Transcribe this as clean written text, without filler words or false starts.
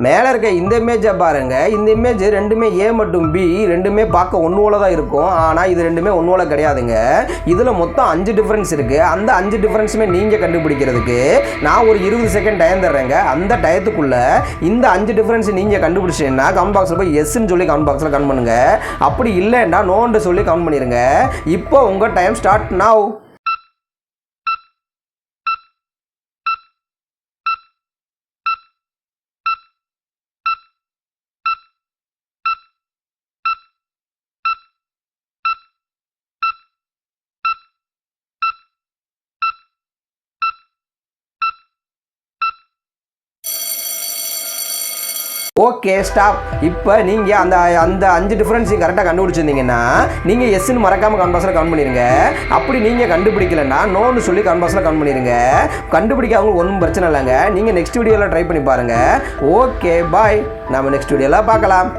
மேலே இருக்க இந்த இமேஜை பாருங்கள். இந்த இமேஜ் ரெண்டுமே ஏ மற்றும் பி ரெண்டுமே பார்க்க ஒன்று போல தான் இருக்கும். ஆனால் இது ரெண்டுமே ஒன்று போல கிடையாதுங்க. இதில் மொத்தம் 5 டிஃப்ரென்ஸ் இருக்குது. அந்த 5 டிஃப்ரென்ஸுமே நீங்கள் கண்டுபிடிக்கிறதுக்கு நான் ஒரு 20 செகண்ட் டைம் தர்றேங்க. அந்த டயத்துக்குள்ளே இந்த 5 டிஃப்ரென்ஸ் நீங்கள் கண்டுபிடிச்சிங்கன்னா கமெண்ட் பாக்ஸில் போய் எஸ்ன்னு சொல்லி கமெண்ட் பாக்ஸில் கமெண்ட் பண்ணுங்கள். அப்படி இல்லைன்னா நோன்னு சொல்லி கமெண்ட் பண்ணிடுங்க. இப்போ உங்கள் time start now. Okay stop. இப்போ நீங்கள் அந்த 5 டிஃப்ரென்ஸையும் கரெக்டாக கண்டுபிடிச்சிருந்தீங்கன்னா நீங்கள் எஸ்ன்னு மறக்காமல் கமெண்ட் பாக்ஸில் கமெண்ட் பண்ணிடுங்க. அப்படி நீங்கள் கண்டுபிடிக்கலைன்னா நோன்னு சொல்லி கமெண்ட் பாக்ஸில் கமெண்ட் பண்ணிடுங்க. கண்டுபிடிக்க அவங்களுக்கு ஒன்றும் பிரச்சனை இல்லைங்க. நீங்கள் நெக்ஸ்ட் வீடியோவில் ட்ரை பண்ணி பாருங்கள். Okay bye. நம்ம நெக்ஸ்ட் வீடியோவில் பார்க்கலாம்.